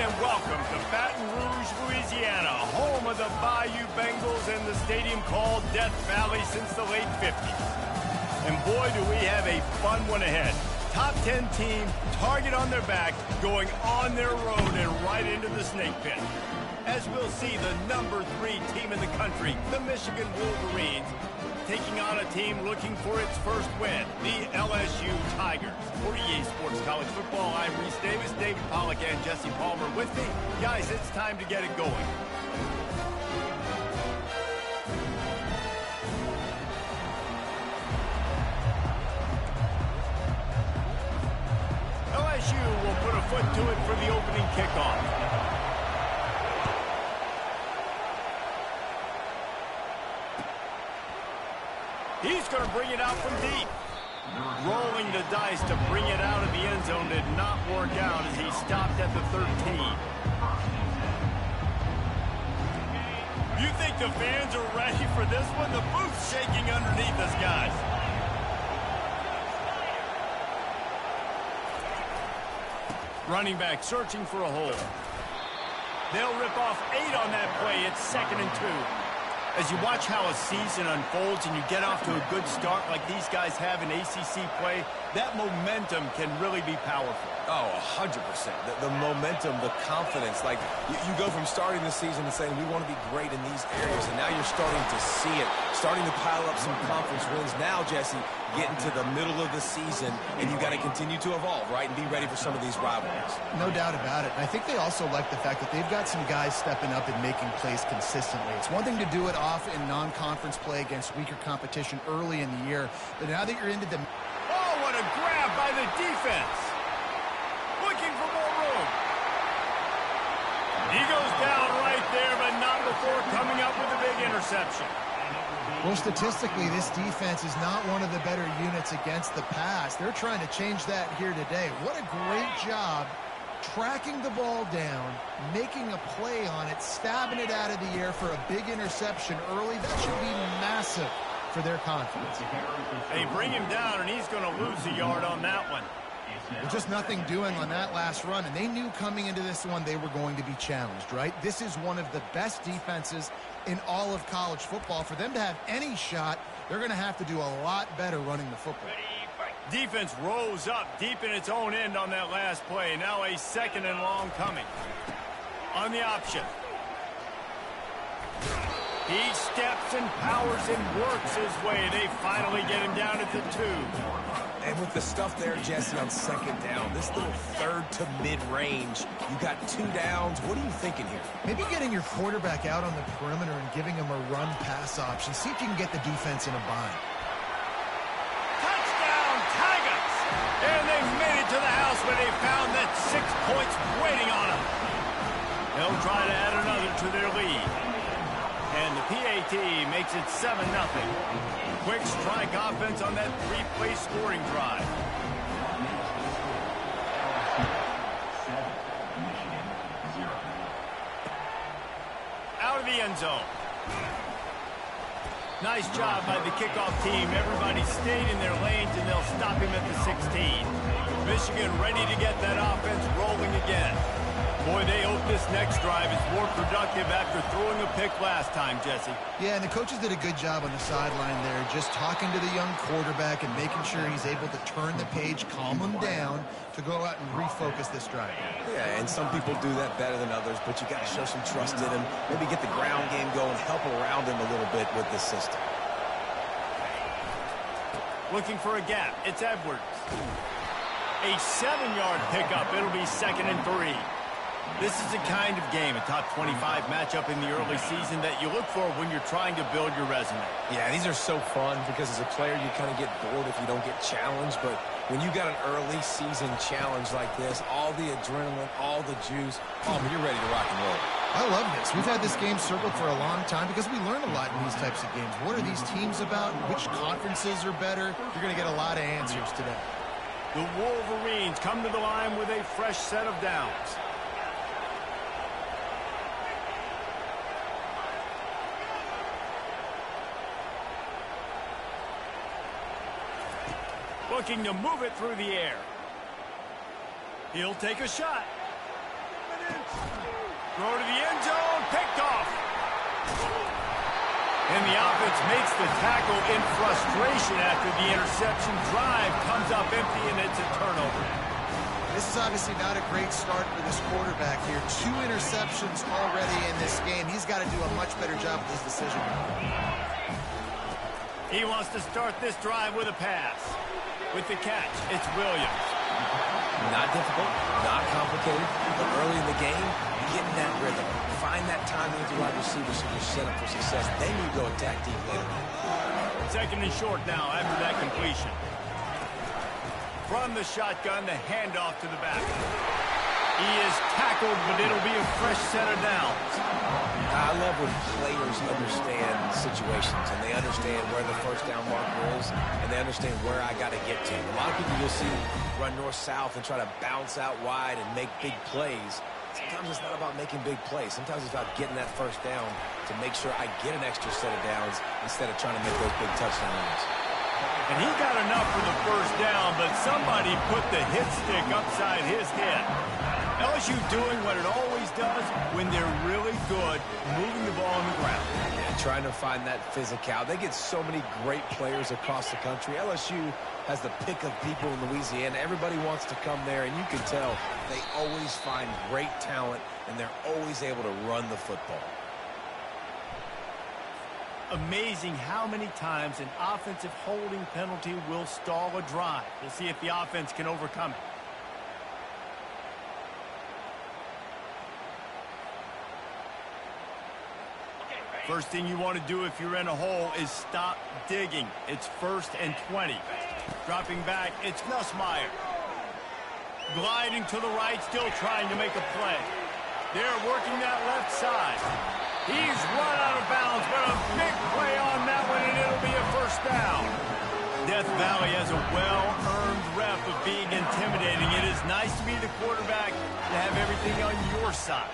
and welcome to Baton Rouge, Louisiana, home of the Bayou Bengals and the stadium called Death Valley since the late 50s. And boy, do we have a fun one ahead. Top 10 team, target on their back, going on their road and right into the snake pit. As we'll see, the number 3 team in the country, the Michigan Wolverines, taking on a team looking for its first win, the LSU Tigers. For EA Sports College Football, I'm Reese Davis, David Pollack, and Jesse Palmer with me. Guys, it's time to get it going. LSU will put a foot to it for the opening kickoff. He's going to bring it out from deep. Rolling the dice to bring it out of the end zone did not work out as he stopped at the 13. You think the fans are ready for this one? The booth's shaking underneath us, guys. Running back searching for a hole. They'll rip off 8 on that play. It's 2nd and 2. As you watch how a season unfolds and you get off to a good start like these guys have in ACC play, that momentum can really be powerful. Oh, 100%. The momentum, the confidence. Like, you go from starting the season and saying, we want to be great in these areas, and now you're starting to see it, starting to pile up some conference wins. Now, Jesse, getting to the middle of the season, and you got to continue to evolve, right, and be ready for some of these rivalries. No doubt about it. And I think they also like the fact that they've got some guys stepping up and making plays consistently. It's one thing to do it off in non-conference play against weaker competition early in the year, but now that you're into the... Oh, what a grab by the defense. Looking for more room. He goes down right there, but not before coming up with a big interception. Well, statistically, this defense is not one of the better units against the pass. They're trying to change that here today. What a great job tracking the ball down, making a play on it, stabbing it out of the air for a big interception early. That should be massive for their confidence. They bring him down, and he's going to lose a yard on that one. Well, just nothing doing on that last run, and they knew coming into this one they were going to be challenged, right? This is one of the best defenses in all of college football. For them to have any shot, they're going to have to do a lot better running the football. Defense rose up deep in its own end on that last play. Now a 2nd and long coming. On the option. He steps and powers and works his way. They finally get him down at the 2. And with the stuff there, Jesse, on 2nd down, this little 3rd to mid-range, you got 2 downs. What are you thinking here? Maybe getting your quarterback out on the perimeter and giving him a run-pass option. See if you can get the defense in a bind. Touchdown, Tigers! And they made it to the house where they found that 6 points waiting on them. They'll try to add another to their lead. And the PAT makes it 7-0. Quick strike offense on that 3-play scoring drive. Out of the end zone. Nice job by the kickoff team. Everybody stayed in their lanes, and they'll stop him at the 16. Michigan ready to get that offense rolling again. Boy, they hope this next drive is more productive after throwing a pick last time, Jesse. Yeah, and the coaches did a good job on the sideline there, just talking to the young quarterback and making sure he's able to turn the page, calm him down to go out and refocus this drive. Yeah, and some people do that better than others, but you got to show some trust in him, maybe get the ground game going, help around him a little bit with this system. Looking for a gap. It's Edwards. A 7-yard pickup. It'll be 2nd and 3. This is the kind of game, a top 25 matchup in the early season, that you look for when you're trying to build your resume. Yeah, these are so fun because as a player you kind of get bored if you don't get challenged, but when you got an early season challenge like this, all the adrenaline, all the juice, you're ready to rock and roll. I love this. We've had this game circled for a long time because we learn a lot in these types of games. What are these teams about? Which conferences are better? You're going to get a lot of answers today. The Wolverines come to the line with a fresh set of downs. Looking to move it through the air. He'll take a shot. Throw to the end zone, picked off. And the offense makes the tackle in frustration after the interception. Drive comes up empty, and it's a turnover. This is obviously not a great start for this quarterback here. 2 interceptions already in this game. He's got to do a much better job with his decision. He wants to start this drive with a pass. With the catch, it's Williams. Not difficult, not complicated, but early in the game, get in that rhythm. Find that timing with your wide receivers so you're set up for success. Then you go attack deep later. 2nd and short now after that completion. From the shotgun, the handoff to the back. He is tackled, but it'll be a fresh set of downs. I love when players understand situations, and they understand where the first down marker is, and they understand where I got to get to. A lot of people you'll see run north-south and try to bounce out wide and make big plays. Sometimes it's not about making big plays. Sometimes it's about getting that first down to make sure I get an extra set of downs instead of trying to make those big touchdown runs. And he got enough for the first down, but somebody put the hit stick upside his head. LSU doing what it always does when they're really good, moving the ball on the ground. Yeah, trying to find that physicality. They get so many great players across the country. LSU has the pick of people in Louisiana. Everybody wants to come there, and you can tell they always find great talent, and they're always able to run the football. Amazing how many times an offensive holding penalty will stall a drive. We'll see if the offense can overcome it. First thing you want to do if you're in a hole is stop digging. It's 1st and 20. Dropping back, it's Nussmeier. Gliding to the right, still trying to make a play. They're working that left side. He's run out of bounds, but a big play on that one, and it'll be a first down. Death Valley has a well-earned rep of being intimidating. It is nice to be the quarterback to have everything on your side.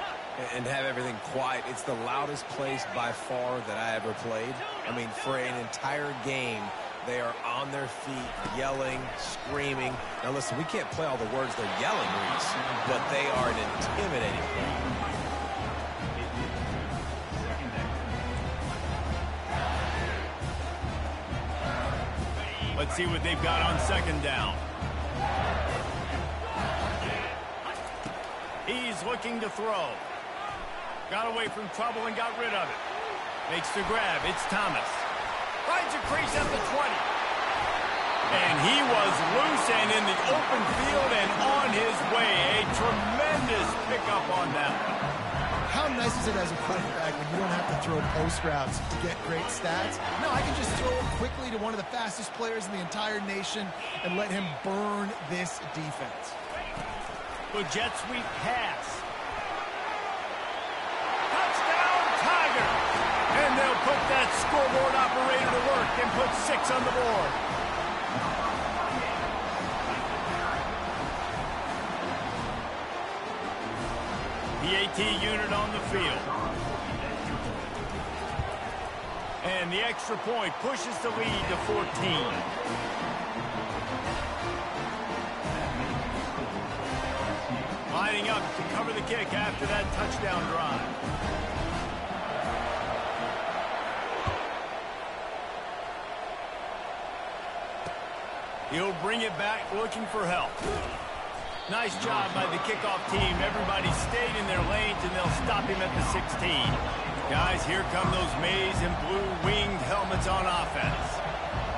And have everything quiet. It's the loudest place by far that I ever played. I mean, for an entire game, they are on their feet, yelling, screaming. Now, listen, we can't play all the words they're yelling, Reese, but they are an intimidating play. Let's see what they've got on 2nd down. He's looking to throw. Got away from trouble and got rid of it. Makes the grab. It's Thomas. Finds a crease at the 20. And he was loose and in the open field and on his way. A tremendous pickup on that one. How nice is it as a quarterback when you don't have to throw post routes to get great stats? No, I can just throw it quickly to one of the fastest players in the entire nation and let him burn this defense. The jet sweep pass. Touchdown, Tiger! And they'll put that scoreboard operator to work and put 6 on the board. PAT unit on the field. And the extra point pushes the lead to 14. Lining up to cover the kick after that touchdown drive. He'll bring it back looking for help. Nice job by the kickoff team. Everybody stayed in their lanes, and they'll stop him at the 16. Guys, here come those maize and blue winged helmets on offense.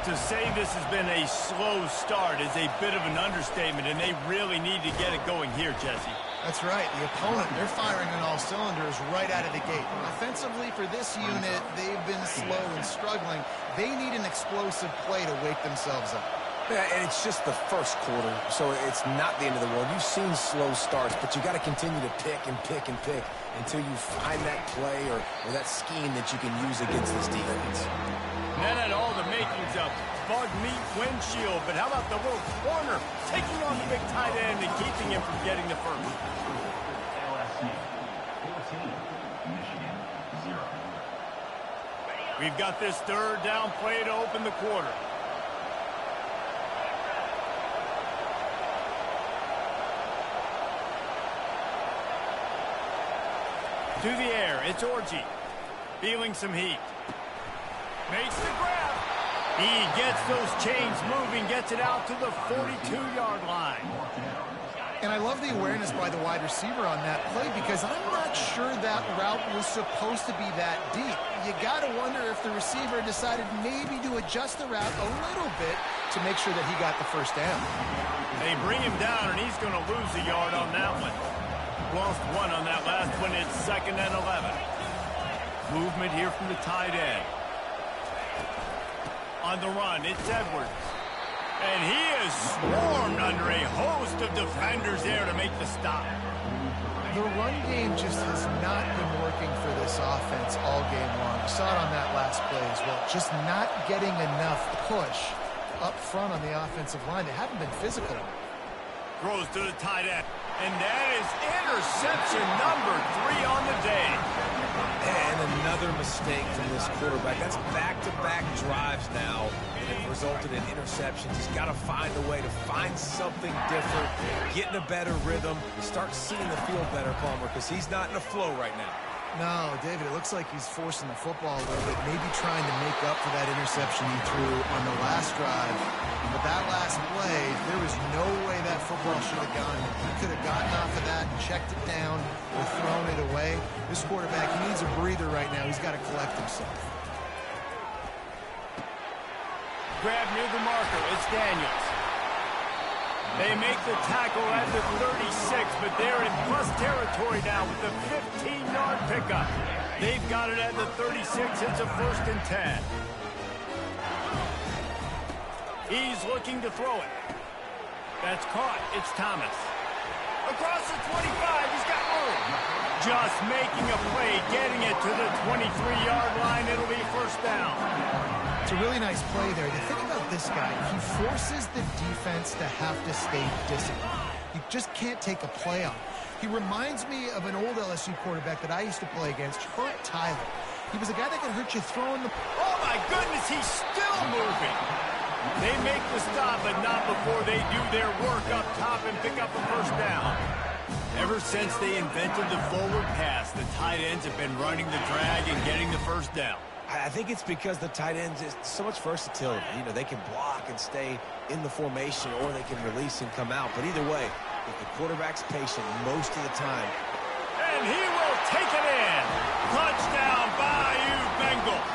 To say this has been a slow start is a bit of an understatement, and they really need to get it going here, Jesse. That's right. The opponent, they're firing on all cylinders right out of the gate. Offensively, for this unit, they've been slow and struggling. They need an explosive play to wake themselves up. Yeah, and it's just the first quarter, so it's not the end of the world. You've seen slow starts, but you got to continue to pick and pick and pick until you find that play or that scheme that you can use against this defense. That had all the makings of bug meat windshield, but how about the little corner taking on the big tight end and keeping him from getting the first? LSU 14, Michigan 0. We've got this 3rd down play to open the quarter. To the air, it's Orji. Feeling some heat. Makes the grab. He gets those chains moving, gets it out to the 42-yard line. And I love the awareness by the wide receiver on that play because I'm not sure that route was supposed to be that deep. You got to wonder if the receiver decided maybe to adjust the route a little bit to make sure that he got the first down. They bring him down, and he's going to lose a yard on that one. Lost one on that last one. It's 2nd and 11. Movement here from the tight end. On the run, it's Edwards. And he is swarmed under a host of defenders there to make the stop. The run game just has not been working for this offense all game long. We saw it on that last play as well. Just not getting enough push up front on the offensive line. They haven't been physical. Throws to the tight end. And that is interception number 3 on the day. And another mistake from this quarterback. That's back-to-back drives now that have resulted in interceptions. He's got to find a way to find something different, get in a better rhythm, start seeing the field better, Palmer, because he's not in a flow right now. No, David, it looks like he's forcing the football a little bit, maybe trying to make up for that interception he threw on the last drive. But that last play, there was no way that football should have gone. He could have gotten off of that and checked it down or thrown it away. This quarterback, he needs a breather right now. He's got to collect himself. Grab near the marker. It's Daniels. They make the tackle at the 36, but they're in plus territory now with the 15-yard pickup. They've got it at the 36. It's a 1st and 10. He's looking to throw it. That's caught. It's Thomas. Across the 25. He's got room. Just making a play, getting it to the 23-yard line. It'll be 1st down. It's a really nice play there. The thing about this guy, he forces the defense to have to stay disciplined. You just can't take a play on. He reminds me of an old LSU quarterback that I used to play against, Hurt Tyler. He was a guy that could hurt you throwing the... Oh, my goodness, he's still moving. They make the stop, but not before they do their work up top and pick up a 1st down. Ever since they invented the forward pass, the tight ends have been running the drag and getting the 1st down. I think it's because the tight ends is so much versatility. You know, they can block and stay in the formation, or they can release and come out. But either way, if the quarterback's patient most of the time. And he will take it in. Touchdown, Bayou Bengals.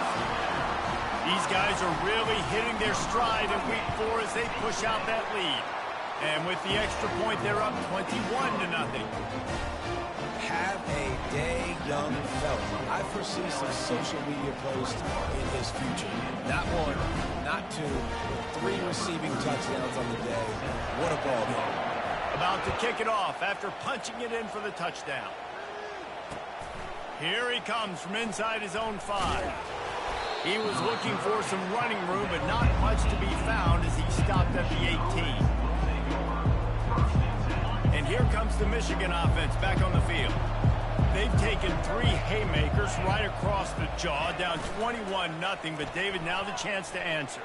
These guys are really hitting their stride in week 4 as they push out that lead. And with the extra point, they're up 21-0. Have a day, young fella. I foresee some social media posts in his future. Not 1, not 2, but 3 receiving touchdowns on the day. What a ball game. About to kick it off after punching it in for the touchdown. Here he comes from inside his own 5. He was looking for some running room, but not much to be found as he stopped at the 18. And here comes the Michigan offense back on the field. They've taken 3 haymakers right across the jaw, down 21-0, but David, now the chance to answer.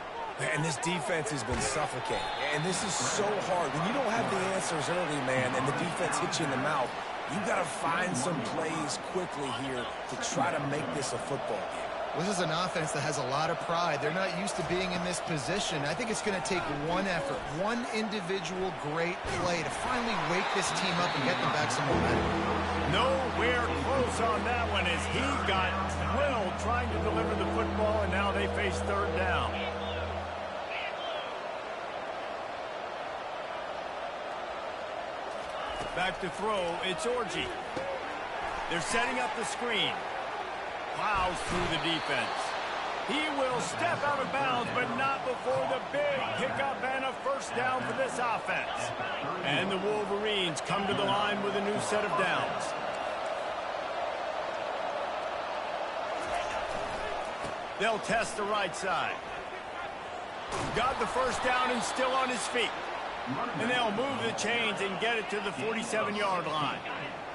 And this defense has been suffocating. And this is so hard. When you don't have the answers early, man, and the defense hits you in the mouth, you've got to find some plays quickly here to try to make this a football game. This is an offense that has a lot of pride. They're not used to being in this position. I think it's going to take one effort, one individual great play to finally wake this team up and get them back some momentum. Nowhere close on that one as he got drilled trying to deliver the football, and now they face 3rd down. Back to throw, it's Orji. They're setting up the screen. Plows through the defense. He will step out of bounds, but not before the big pickup and a 1st down for this offense. And the Wolverines come to the line with a new set of downs. They'll test the right side. Got the 1st down and still on his feet. And they'll move the chains and get it to the 47-yard line.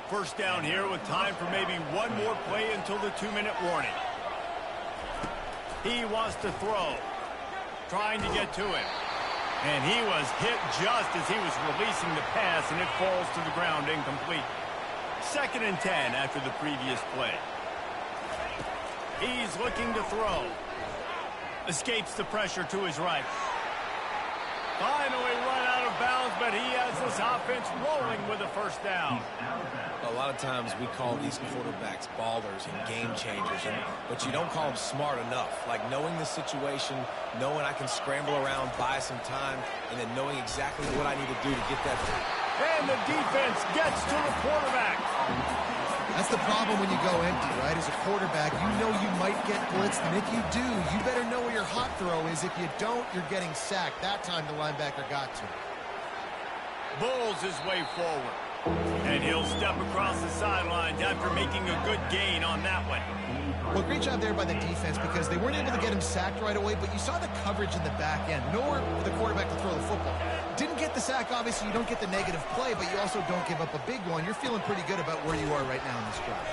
1st down here with time for maybe one more play until the 2-minute warning. He wants to throw. Trying to get to it. And he was hit just as he was releasing the pass, and it falls to the ground incomplete. 2nd and 10 after the previous play. He's looking to throw. Escapes the pressure to his right. Finally run out of bounds, but he has this offense rolling with a 1st down. A lot of times we call these quarterbacks ballers and game changers, but you don't call them smart enough. Like knowing the situation, knowing I can scramble around, buy some time, and then knowing exactly what I need to do to get that thing. And the defense gets to the quarterback. That's the problem when you go empty, right? As a quarterback, you know you might get blitzed, and if you do, you better know where your hot throw is. If you don't, you're getting sacked. That time the linebacker got to. Bulls his way forward. And he'll step across the sidelines after making a good gain on that one. Well, great job there by the defense because they weren't able to get him sacked right away, but you saw the coverage in the back end. Nowhere for the quarterback to throw the football. Didn't get the sack, obviously. You don't get the negative play, but you also don't give up a big one. You're feeling pretty good about where you are right now in this drive.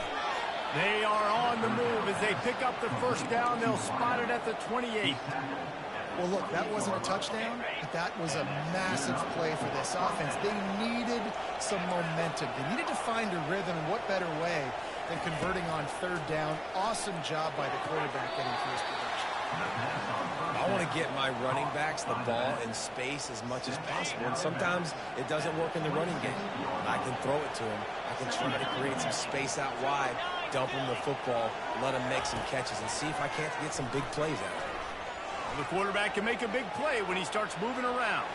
They are on the move as they pick up the 1st down. They'll spot it at the 28. Well, look, that wasn't a touchdown, but that was a massive play for this offense. They needed some momentum. They needed to find a rhythm, and what better way than converting on 3rd down. Awesome job by the quarterback getting through his production. I want to get my running backs the ball in space as much as possible, and sometimes it doesn't work in the running game. I can throw it to him. I can try to create some space out wide, dump him the football, let him make some catches, and see if I can't get some big plays out of it. The quarterback can make a big play when he starts moving around.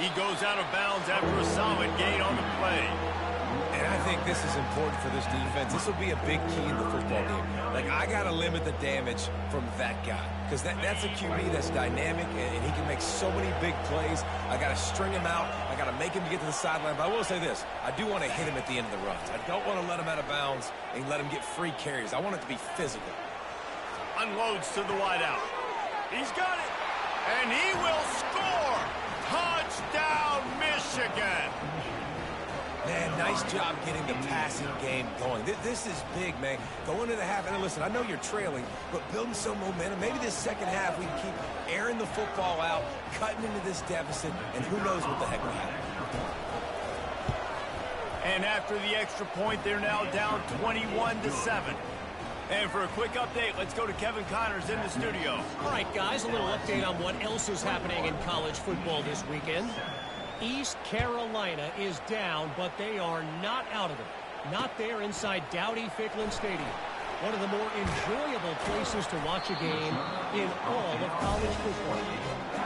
He goes out of bounds after a solid gain on the play. And I think this is important for this defense. This will be a big key in the football game. Like, I got to limit the damage from that guy. Because that's a QB that's dynamic, and he can make so many big plays. I got to string him out. I got to make him get to the sideline. But I will say this. I do want to hit him at the end of the runs. I don't want to let him out of bounds and let him get free carries. I want it to be physical. Unloads to the wideout. He's got it. And he will score. Touchdown, Michigan. Man, nice job getting the passing game going. This is big, man. Going into the half, and listen, I know you're trailing, but building some momentum. Maybe this 2nd half we can keep airing the football out, cutting into this deficit, and who knows what the heck will happen. And after the extra point, they're now down 21-7. And for a quick update, let's go to Kevin Connors in the studio. All right, guys, a little update on what else is happening in college football this weekend. East Carolina is down, but they are not out of it. Not there inside Dowdy-Ficklin Stadium. One of the more enjoyable places to watch a game in all of college football.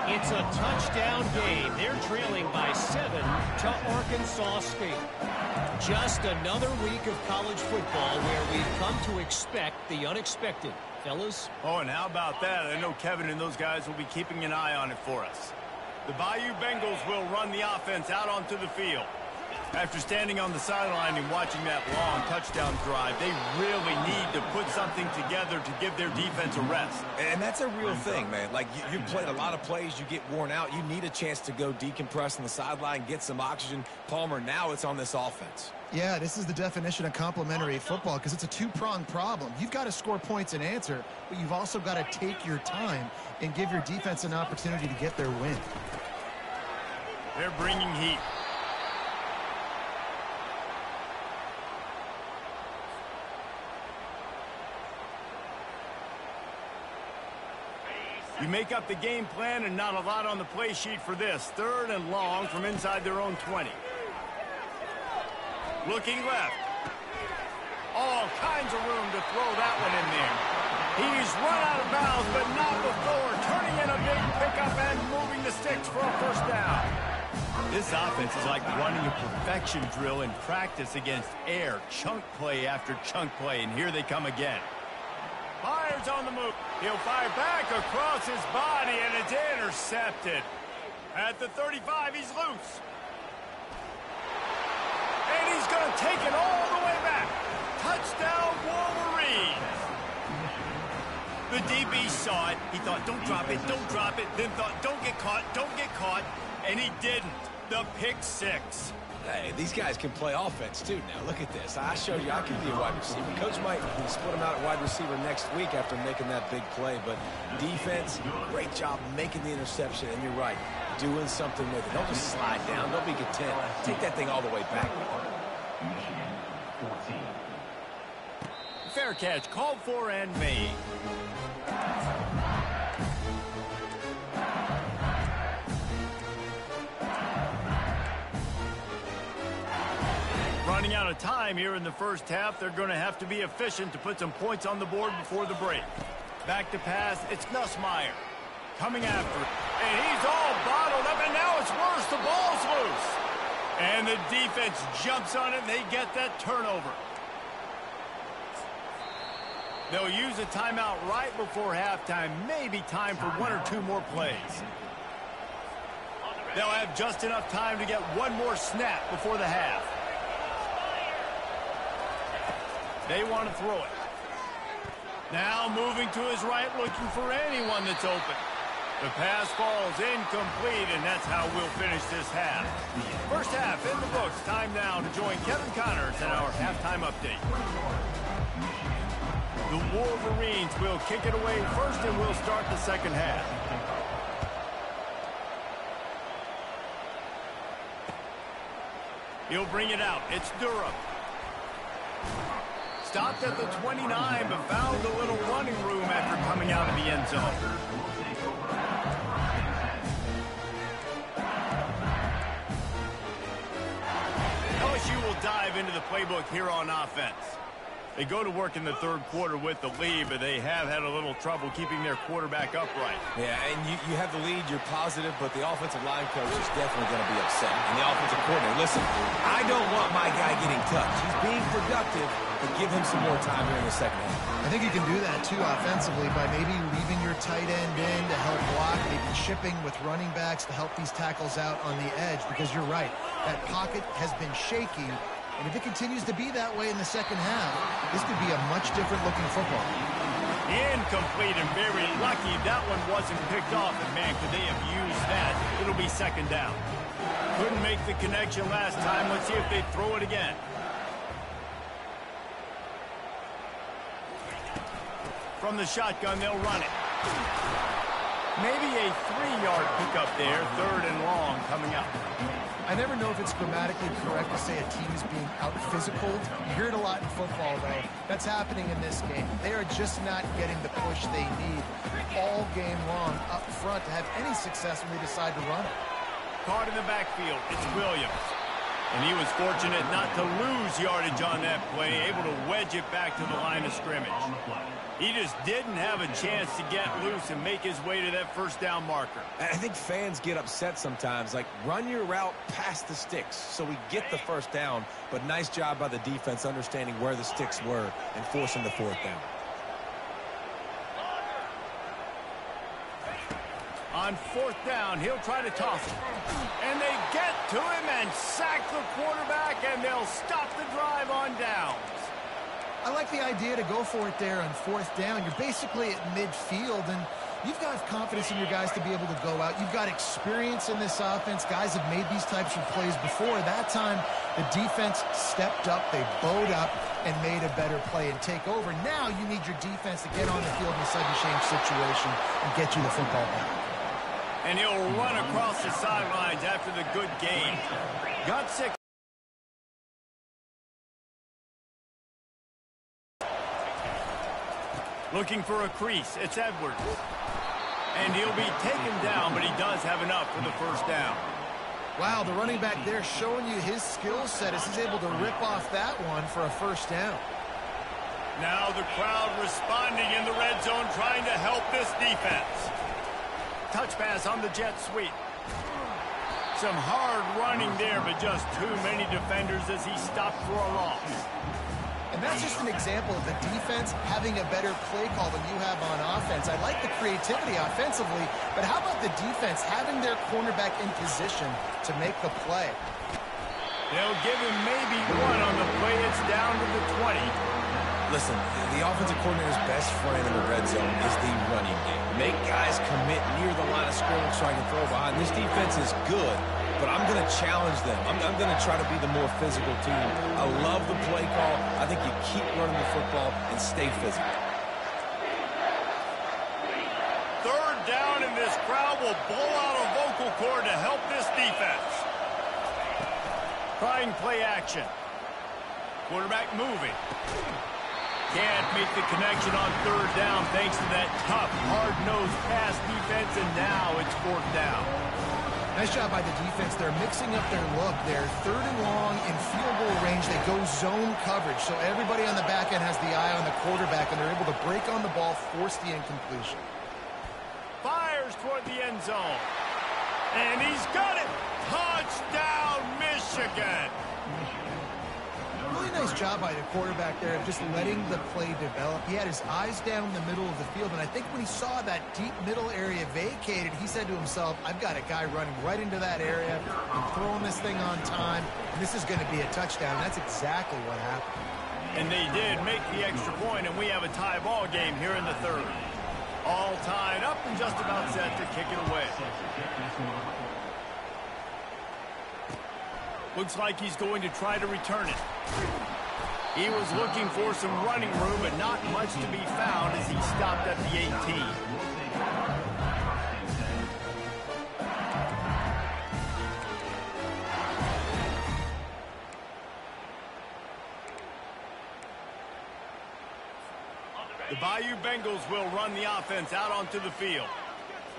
It's a touchdown game. They're trailing by 7 to Arkansas State. Just another week of college football where we've come to expect the unexpected. Fellas? Oh, and how about that? I know Kevin and those guys will be keeping an eye on it for us. The Bayou Bengals will run the offense out onto the field. After standing on the sideline and watching that long touchdown drive, they really need to put something together to give their defense a rest. And that's a real thing, man. Like, you played a lot of plays, you get worn out. You need a chance to go decompress on the sideline, get some oxygen. Palmer, now it's on this offense. Yeah, this is the definition of complementary football because it's a two-pronged problem. You've got to score points and answer, but you've also got to take your time and give your defense an opportunity to get their win. They're bringing heat. You make up the game plan and not a lot on the play sheet for this. 3rd and long from inside their own 20. Looking left. All kinds of room to throw that one in there. He's run out of bounds, but not before turning in a big pickup and moving the sticks for a 1st down. This offense is like running a perfection drill in practice against air. Chunk play after chunk play, and here they come again. Fires on the move. He'll fire back across his body, and it's intercepted. At the 35, he's loose. And he's going to take it all the way back. Touchdown, Wolverines. The DB saw it. He thought, don't drop it, don't drop it. Then thought, don't get caught, and he didn't. The pick 6. Hey, these guys can play offense, too. Now, look at this. I showed you I can be a wide receiver. Coach might split him out at wide receiver next week after making that big play. But defense, great job making the interception. And you're right, doing something with it. Don't just slide down. Don't be content. Take that thing all the way back. Michigan 14. Fair catch, called for and made. Running out of time here in the first half. They're going to have to be efficient to put some points on the board before the break. Back to pass, it's Nussmeier. Coming after it. And he's all bottled up, and now it's worse. The ball's loose. And the defense jumps on it, and they get that turnover. They'll use a timeout right before halftime. Maybe time for one or two more plays. They'll have just enough time to get one more snap before the half. They want to throw it. Now moving to his right, looking for anyone that's open. The pass falls incomplete, and that's how we'll finish this half. First half in the books. Time now to join Kevin Connors in our halftime update. The Wolverines will kick it away first, and we'll start the second half. He'll bring it out. It's Durham. Stopped at the 29, but found a little running room after coming out of the end zone. LSU will dive into the playbook here on offense. They go to work in the third quarter with the lead, but they have had a little trouble keeping their quarterback upright. Yeah, and you have the lead, you're positive, but the offensive line coach is definitely going to be upset. And the offensive coordinator, listen, I don't want my guy getting touched. He's being productive, but give him some more time here in the second half. I think you can do that, too, offensively, by maybe leaving your tight end in to help block, maybe chipping with running backs to help these tackles out on the edge, because you're right. That pocket has been shaky. And if it continues to be that way in the second half, this could be a much different looking football. Incomplete, and very lucky that one wasn't picked off. And man, could they have used that? It'll be second down. Couldn't make the connection last time. Let's see if they throw it again. From the shotgun, they'll run it. Maybe a 3-yard pickup there. Third and long coming up. I never know if it's grammatically correct to say a team is being out-physical. You hear it a lot in football, though. That's happening in this game. They are just not getting the push they need all game long up front to have any success when they decide to run it. Caught in the backfield, it's Williams. And he was fortunate not to lose yardage on that play, able to wedge it back to the line of scrimmage. He just didn't have a chance to get loose and make his way to that first down marker. And I think fans get upset sometimes, like run your route past the sticks so we get the first down, but nice job by the defense understanding where the sticks were and forcing the fourth down. On fourth down, he'll try to toss it. And they get to him and sack the quarterback, and they'll stop the drive on downs. I like the idea to go for it there on fourth down. You're basically at midfield, and you've got confidence in your guys to be able to go out. You've got experience in this offense. Guys have made these types of plays before. That time, the defense stepped up. They bowed up and made a better play and take over. Now you need your defense to get on the field in a sudden change situation and get you the football back. And he'll run across the sidelines after the good gain. Got 6. Looking for a crease. It's Edwards. And he'll be taken down, but he does have enough for the first down. Wow, the running back there showing you his skill set as he's able to rip off that one for a first down. Now the crowd responding in the red zone, trying to help this defense. Touch pass on the jet sweep. Some hard running there, but just too many defenders as he stopped for a loss. And that's just an example of the defense having a better play call than you have on offense. I like the creativity offensively, but how about the defense having their cornerback in position to make the play? They'll give him maybe one on the play. It's down to the 20. Listen, the offensive coordinator's best friend in the red zone is the running game. Make guys commit near the line of scrimmage so I can throw behind. This defense is good, but I'm going to challenge them. I'm going to try to be the more physical team. I love the play call. I think you keep running the football and stay physical. Third down, and this crowd will blow out a vocal cord to help this defense. Trying play action. Quarterback moving. Can't make the connection on third down thanks to that tough, hard-nosed pass defense, and now it's fourth down. Nice job by the defense. They're mixing up their look. They're third and long in field goal range. They go zone coverage, so everybody on the back end has the eye on the quarterback, and they're able to break on the ball, force the incompletion. Fires toward the end zone. And he's got it. Touchdown, Michigan. Really nice job by the quarterback there of just letting the play develop. He had his eyes down the middle of the field, and I think when he saw that deep middle area vacated, he said to himself, I've got a guy running right into that area. I'm throwing this thing on time, and this is going to be a touchdown. That's exactly what happened. And they did make the extra point, and we have a tie ball game here in the third. All tied up and just about set to kick it away. Looks like he's going to try to return it. He was looking for some running room, but not much to be found as he stopped at the 18. The Bayou Bengals will run the offense out onto the field.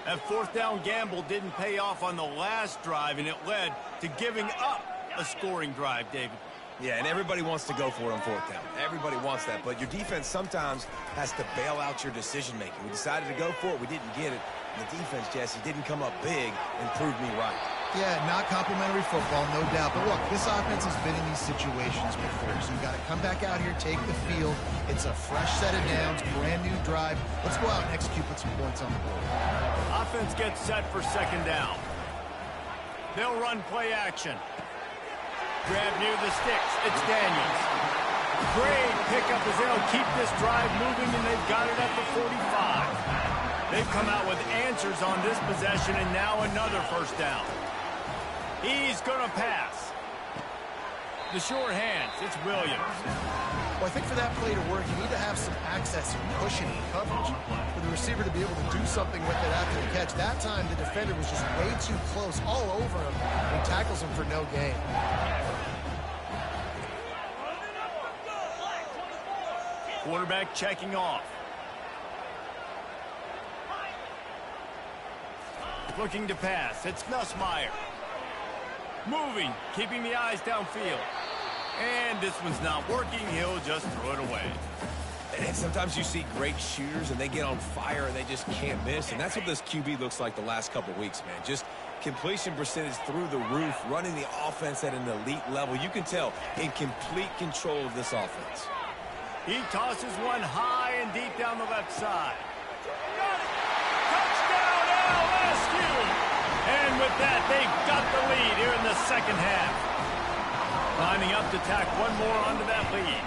That fourth down gamble didn't pay off on the last drive, and it led to giving up a scoring drive, David. Yeah, and everybody wants to go for it on fourth down. Everybody wants that, but your defense sometimes has to bail out your decision-making. We decided to go for it. We didn't get it. And the defense, Jesse, didn't come up big and prove me right. Yeah, not complimentary football, no doubt. But look, this offense has been in these situations before. So you got to come back out here, take the field. It's a fresh set of downs, brand new drive. Let's go out and execute, put some points on the board. Offense gets set for second down. They'll run play action. Grab near the sticks. It's Daniels. Great pickup as they'll keep this drive moving, and they've got it at the 45. They've come out with answers on this possession, and now another first down. He's going to pass. The short hands. It's Williams. Well, I think for that play to work, you need to have some access and cushion and coverage for the receiver to be able to do something with it after the catch. That time, the defender was just way too close, all over him, and tackles him for no gain. Quarterback checking off. Looking to pass. It's Nussmeier. Moving, keeping the eyes downfield. And this one's not working. He'll just throw it away. And sometimes you see great shooters, and they get on fire, and they just can't miss. And that's what this QB looks like the last couple weeks, man. Just completion percentage through the roof, running the offense at an elite level. You can tell in complete control of this offense. He tosses one high and deep down the left side. Touchdown, LSU! And with that, they've got the lead here in the second half. Lining up to tack one more onto that lead.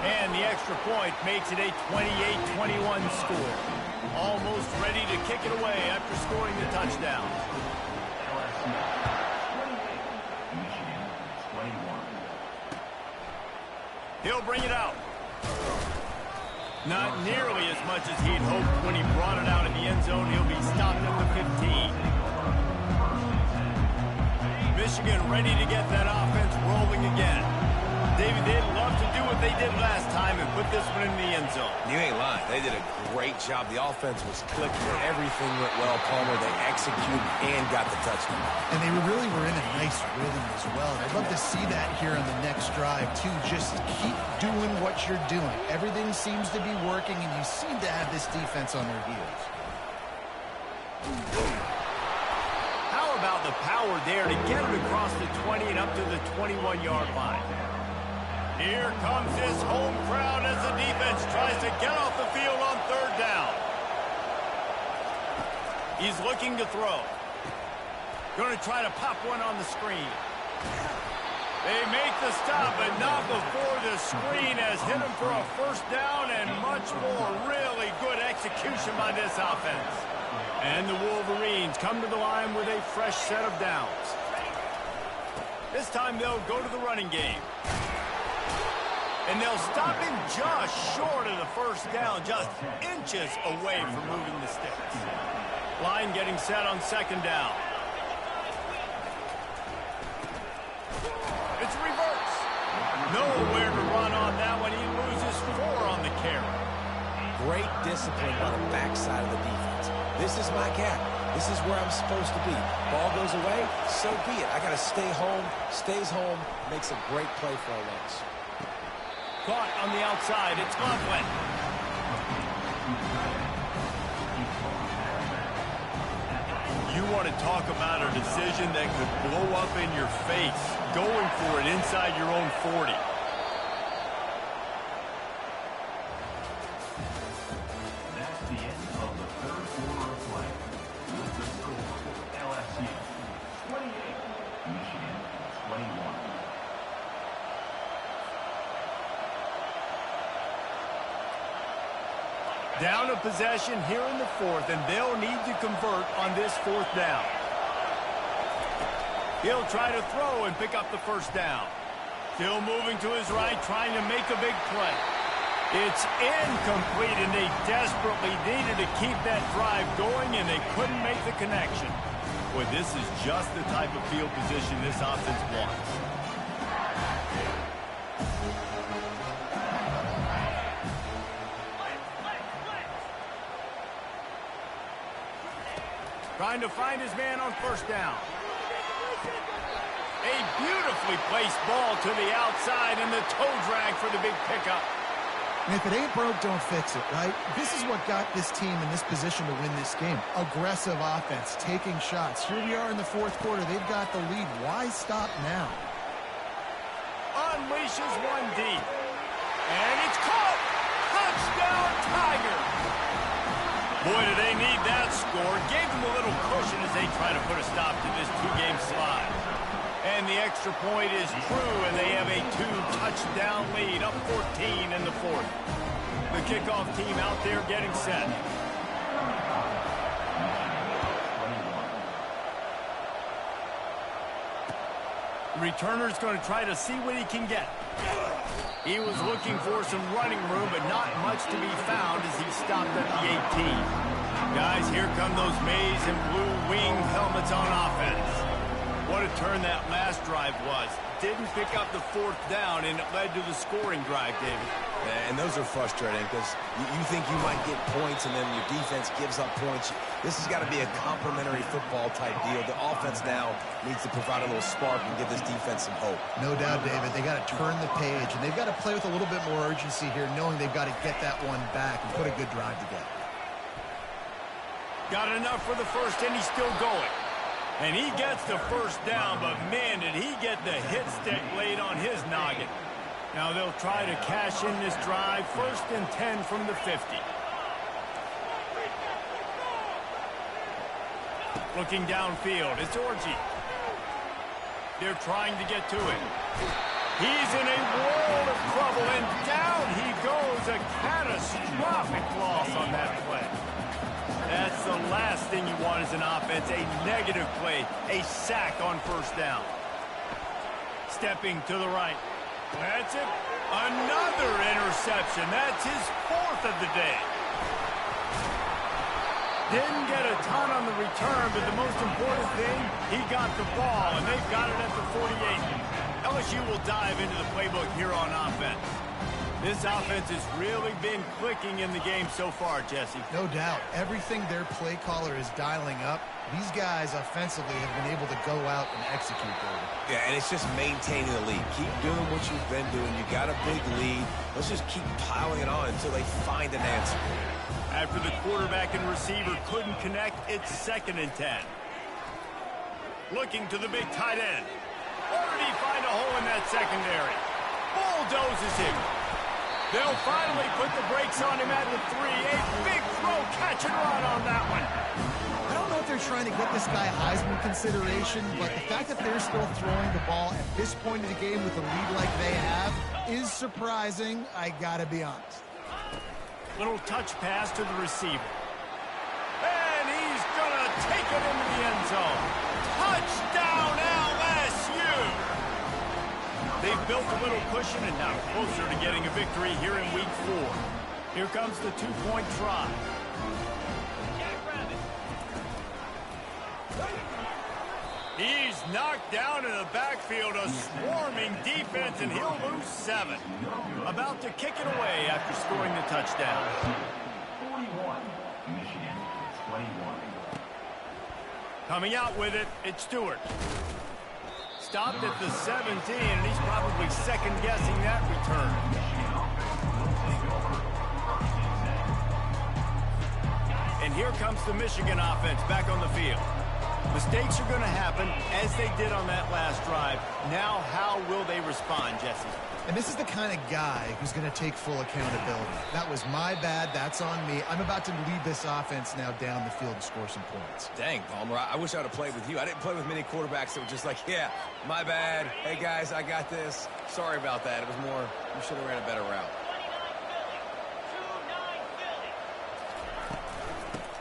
And the extra point makes it a 28-21 score. Almost ready to kick it away after scoring the touchdown. He'll bring it out. Not nearly as much as he'd hoped when he brought it out in the end zone. He'll be stopped at the 15. Michigan ready to get that offense rolling again. David, they'd love to do what they did last time and put this one in the end zone. You ain't lying. They did a great job. The offense was clicking. Everything went well, Palmer. They executed and got the touchdown. And they really were in a nice rhythm as well. I'd love to see that here on the next drive, too. Just keep doing what you're doing. Everything seems to be working, and you seem to have this defense on their heels. How about the power there to get it across the 20 and up to the 21-yard line? Here comes his home crowd as the defense tries to get off the field on third down. He's looking to throw. Going to try to pop one on the screen. They make the stop, but not before the screen has hit him for a first down and much more. Really good execution by this offense. And the Wolverines come to the line with a fresh set of downs. This time they'll go to the running game. And they'll stop him just short of the first down, just inches away from moving the sticks. Line getting set on second down. It's reverse. Nowhere to run Great discipline by the backside of the defense. This is my gap. This is where I'm supposed to be. Ball goes away, so be it. I got to stay home, stays home, makes a great play for a loss. Caught on the outside. It's Loveland. You want to talk about a decision that could blow up in your face, going for it inside your own 40. That's the end of the third quarter of play. With the score, LSU 28, Michigan 21. Down a possession here in the fourth, and they'll need to convert on this fourth down. He'll try to throw and pick up the first down. Still moving to his right, trying to make a big play. It's incomplete, and they desperately needed to keep that drive going, and they couldn't make the connection. Boy, this is just the type of field position this offense wants. Trying to find his man on first down. A beautifully placed ball to the outside, and the toe drag for the big pickup. And if it ain't broke, don't fix it, right? This is what got this team in this position to win this game. Aggressive offense, taking shots. Here we are in the fourth quarter. They've got the lead. Why stop now? Unleashes one deep. And it's caught! Touchdown, Tigers! Boy, do they need that score. Gave them a little cushion as they try to put a stop to this two-game slide. And the extra point is true, and they have a two-touchdown lead, up 14 in the fourth. The kickoff team out there getting set. The returner's going to try to see what he can get. He was looking for some running room, but not much to be found as he stopped at the 18. Guys, here come those maize and blue wing helmets on offense. What a turn that last drive was. Didn't pick up the fourth down, and it led to the scoring drive, David. And those are frustrating because you think you might get points, and then your defense gives up points. This has got to be a complementary football type deal. The offense now needs to provide a little spark and give this defense some hope. No doubt, David. They got to turn the page, and they've got to play with a little bit more urgency here, knowing they've got to get that one back and put a good drive together. Got enough for the first, and he's still going. And he gets the first down, but man, did he get the hit stick laid on his noggin. Now they'll try to cash in this drive. 1st and 10 from the 50. Looking downfield, it's Orji. They're trying to get to it. He's in a world of trouble, and down he goes. A catastrophic loss on that play. That's the last thing you want as an offense, a negative play, a sack on first down. Stepping to the right. That's it. Another interception. That's his 4th of the day. Didn't get a ton on the return, but the most important thing, he got the ball, and they've got it at the 48. LSU will dive into the playbook here on offense. This offense has really been clicking in the game so far, Jesse. No doubt. Everything their play caller is dialing up, these guys offensively have been able to go out and execute, David. Yeah, and it's just maintaining the lead. Keep doing what you've been doing. You got a big lead. Let's just keep piling it on until they find an answer. After the quarterback and receiver couldn't connect, it's 2nd and 10. Looking to the big tight end. Or did he find a hole in that secondary? Bulldozes him. They'll finally put the brakes on him at the 3. A big throw, catch and run on that one. I don't know if they're trying to get this guy Heisman consideration, but the fact that they're still throwing the ball at this point in the game with a lead like they have is surprising, I gotta be honest. Little touch pass to the receiver. And he's gonna take it into the end zone. Touchdown, LSU! They've built a little cushion and now closer to getting a victory here in week 4. Here comes the 2-point try. He's knocked down in the backfield, a swarming defense, and he'll lose 7. About to kick it away after scoring the touchdown. 21. Michigan 21. Coming out with it, it's Stewart. Stopped at the 17, and he's probably second-guessing that return. And here comes the Michigan offense back on the field. Mistakes are going to happen, as they did on that last drive. Now, how will they respond, Jesse? And this is the kind of guy who's going to take full accountability. That was my bad. That's on me. I'm about to lead this offense now down the field and score some points. Dang, Palmer, I wish I would have played with you. I didn't play with many quarterbacks that were just like, yeah, my bad. Hey, guys, I got this. Sorry about that. It was more, you should have ran a better route.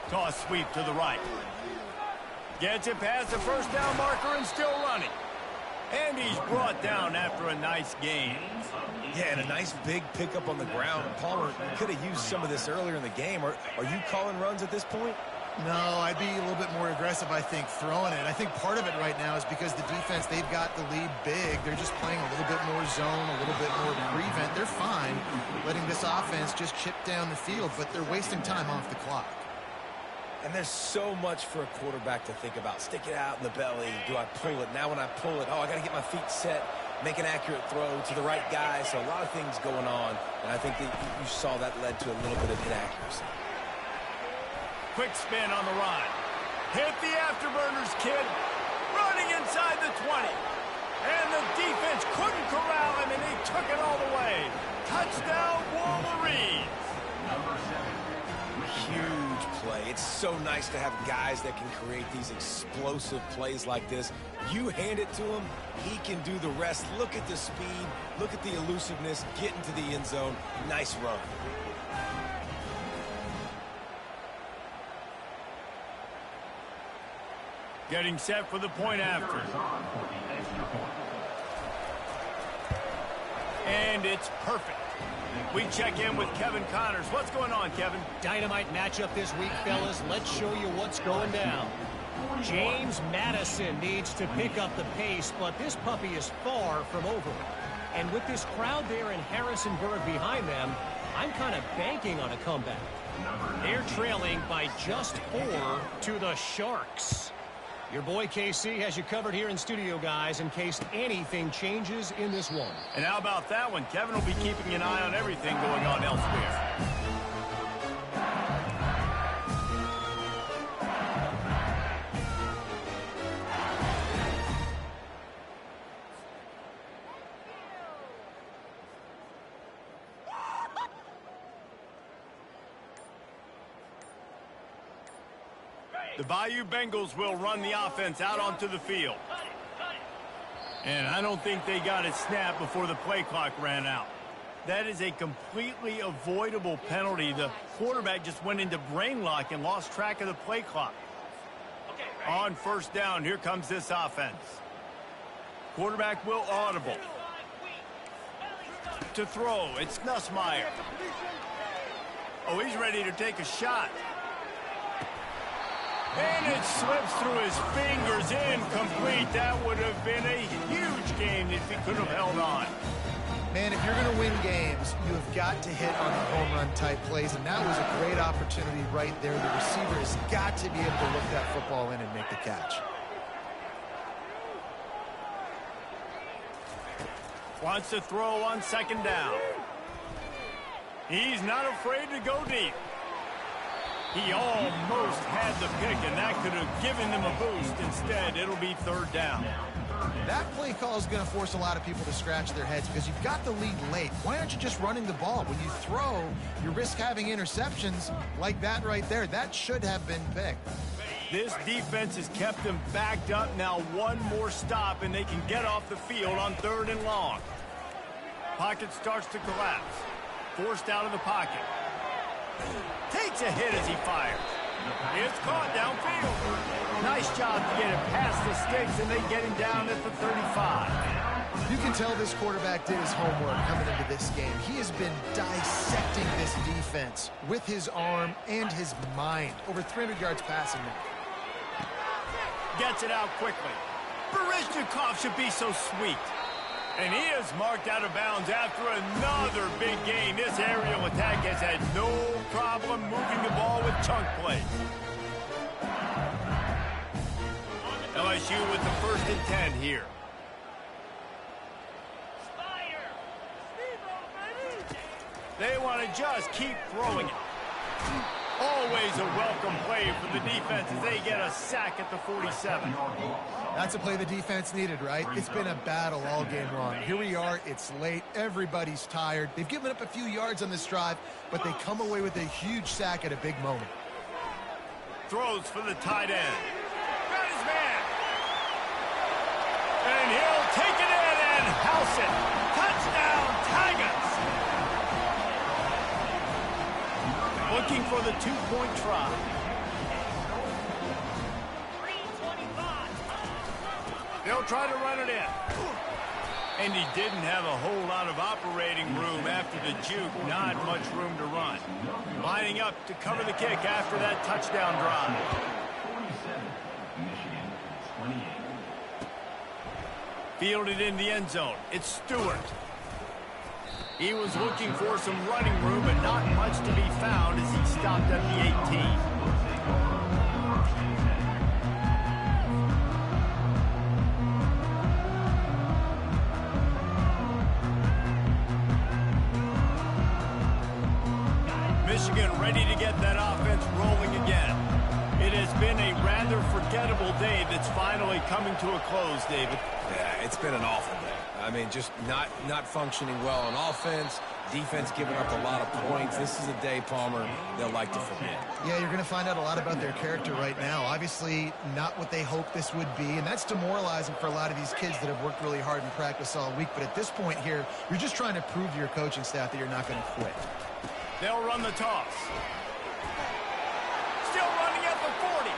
Toss sweep to the right. Gets it past the first down marker and still running. And he's brought down after a nice gain. Yeah, and a nice big pickup on the ground. Palmer, you could have used some of this earlier in the game. Are you calling runs at this point? No, I'd be a little bit more aggressive, I think, throwing it. I think part of it right now is because the defense, they've got the lead big. They're just playing a little bit more zone, a little bit more prevent. They're fine letting this offense just chip down the field, but they're wasting time off the clock. And there's so much for a quarterback to think about. Stick it out in the belly. Do I pull it? Now when I pull it, I got to get my feet set, make an accurate throw to the right guy. So a lot of things going on, and I think that you saw that led to a little bit of inaccuracy. Quick spin on the run. Hit the afterburners, kid. Running inside the 20. And the defense couldn't corral him, and he took it all the way. Touchdown, Wolverines. Number 7. Huge play. It's so nice to have guys that can create these explosive plays like this. You hand it to him, he can do the rest. Look at the speed, look at the elusiveness, get into the end zone. Nice run. Getting set for the point after. And it's perfect. We check in with Kevin Connors. What's going on, Kevin? Dynamite matchup this week, fellas. Let's show you what's going down. James Madison needs to pick up the pace, but this puppy is far from over. And with this crowd there in Harrisonburg behind them, I'm kind of banking on a comeback. They're trailing by just 4 to the Sharks. Your boy KC has you covered here in studio, guys, in case anything changes in this one. And how about that one? Kevin will be keeping an eye on everything going on elsewhere. The Bayou Bengals will run the offense out onto the field. And I don't think they got it snapped before the play clock ran out. That is a completely avoidable penalty. The quarterback just went into brain lock and lost track of the play clock. On first down, here comes this offense. Quarterback will audible. To throw, it's Nussmeier. Oh, he's ready to take a shot. And it slips through his fingers, incomplete. That would have been a huge game if he could have held on. Man, if you're going to win games, you have got to hit on the home run type plays, and that was a great opportunity right there. The receiver has got to be able to look that football in and make the catch. Wants to throw on second down. He's not afraid to go deep. He almost had the pick, and that could have given them a boost. Instead, it'll be third down. That play call is going to force a lot of people to scratch their heads because you've got the lead late. Why aren't you just running the ball? When you throw, you risk having interceptions like that right there. That should have been picked. This defense has kept them backed up. Now one more stop, and they can get off the field on third and long. Pocket starts to collapse. Forced out of the pocket. Takes a hit as he fires. It's caught downfield. Nice job to get him past the sticks, and they get him down at the 35. You can tell this quarterback did his homework coming into this game. He has been dissecting this defense with his arm and his mind. Over 300 yards passing now. Gets it out quickly. Barishnikov should be so sweet. And he is marked out of bounds after another big gain. This aerial attack has had no problem moving the ball with chunk plays. LSU with the 1st and 10 here. They want to just keep throwing it. Always a welcome play for the defense as they get a sack at the 47. That's a play the defense needed, right? It's been a battle all game long. Here we are. It's late. Everybody's tired. They've given up a few yards on this drive, but they come away with a huge sack at a big moment. Throws for the tight end. Got his man. And he'll take it in and house it. Touchdown, Tigers. Looking for the 2-point try. They'll try to run it in. And he didn't have a whole lot of operating room after the juke. Not much room to run. Lining up to cover the kick after that touchdown drive. 28. Fielded in the end zone. It's Stewart. He was looking for some running room, but not much to be found as he stopped at the 18. Michigan ready to get that offense rolling again. It has been a rather forgettable day that's finally coming to a close, David. Yeah, it's been an awful day. I mean, just not functioning well on offense. Defense giving up a lot of points. This is a day, Palmer, they'll like to forget. Yeah, you're going to find out a lot about their character right now. Obviously, not what they hoped this would be, and that's demoralizing for a lot of these kids that have worked really hard in practice all week. But at this point here, you're just trying to prove to your coaching staff that you're not going to quit. They'll run the toss. Still running at the 40.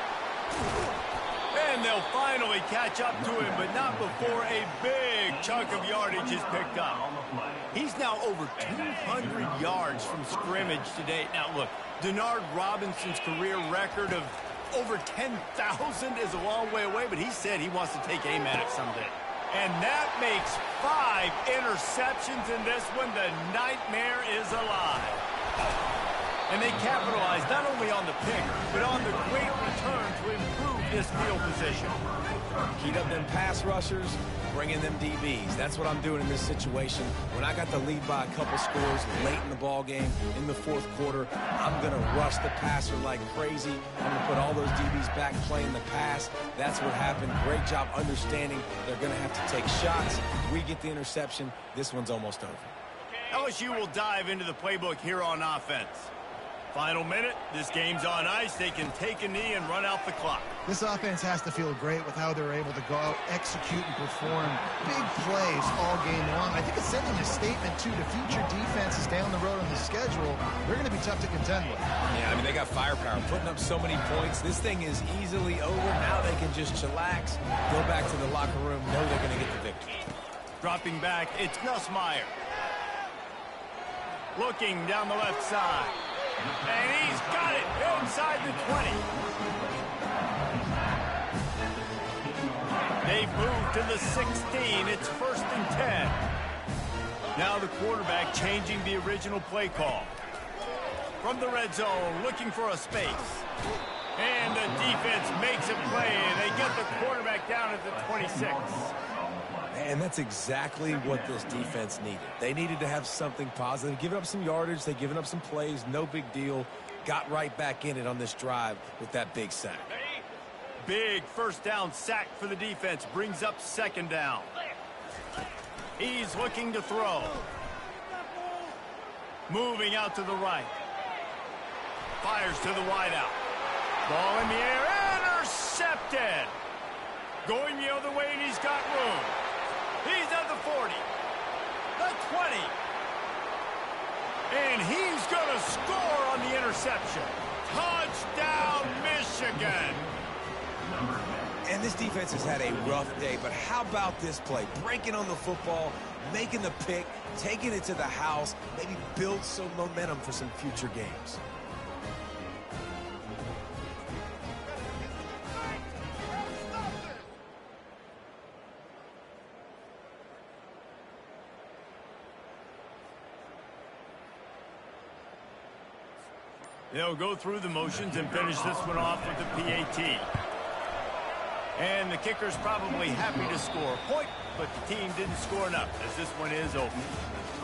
And they'll finally catch up to him, but not before a big chunk of yardage is picked up. He's now over 200 yards from scrimmage today. Now, look, Denard Robinson's career record of over 10,000 is a long way away, but he said he wants to take aim at it someday. And that makes 5 interceptions in this one. The nightmare is alive. And they capitalize not only on the pick, but on the great return to improve this field position. Heat up them pass rushers, bring in them DBs. That's what I'm doing in this situation. When I got the lead by a couple scores late in the ball game, in the 4th quarter, I'm going to rush the passer like crazy. I'm going to put all those DBs back playing the pass. That's what happened. Great job understanding they're going to have to take shots. We get the interception. This one's almost over. LSU will dive into the playbook here on offense. Final minute, this game's on ice. They can take a knee and run out the clock. This offense has to feel great with how they're able to go out, execute, and perform big plays all game long. I think it's sending a statement, too, to future defenses down the road on the schedule. They're going to be tough to contend with. Yeah, I mean, they got firepower, putting up so many points. This thing is easily over. Now they can just chillax, go back to the locker room, know they're going to get the victory. Dropping back, it's Nussmeier. Looking down the left side. And he's got it inside the 20. They've moved to the 16. It's 1st and 10. Now the quarterback changing the original play call. From the red zone, looking for a space. And the defense makes a play. They get the quarterback down at the 26. And that's exactly what this defense needed. They needed to have something positive. Giving up some yardage, they've given up some plays, no big deal. Got right back in it on this drive with that big sack. Big 1st down sack for the defense. Brings up 2nd down. He's looking to throw. Moving out to the right. Fires to the wideout. Ball in the air. Intercepted. Going the other way, and he's got room. He's at the 40, the 20, and he's going to score on the interception. Touchdown, Michigan. And this defense has had a rough day, but how about this play? Breaking on the football, making the pick, taking it to the house, maybe build some momentum for some future games. They'll go through the motions and finish this one off with the PAT. And the kicker's probably happy to score a point, but the team didn't score enough as this one is over.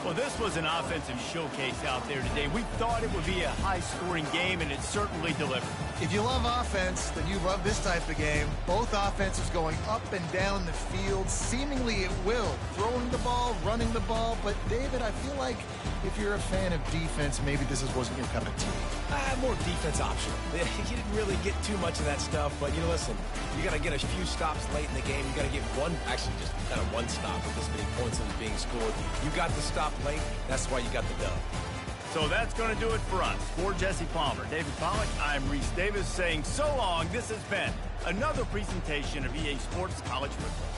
Well, this was an offensive showcase out there today. We thought it would be a high-scoring game, and it certainly delivered. If you love offense, then you love this type of game. Both offenses going up and down the field, seemingly at will. Throwing the ball, running the ball. But, David, I feel like if you're a fan of defense, maybe this wasn't your cup of tea. More defense optional. You didn't really get too much of that stuff, but, you know, listen, you got to get a few stops late in the game. You got to get one, actually just kind of one stop with this many points that are being scored. You got the stop late. That's why you got the dub. So that's going to do it for us. For Jesse Palmer, David Pollack, I'm Reese Davis saying so long. This has been another presentation of EA Sports College Football.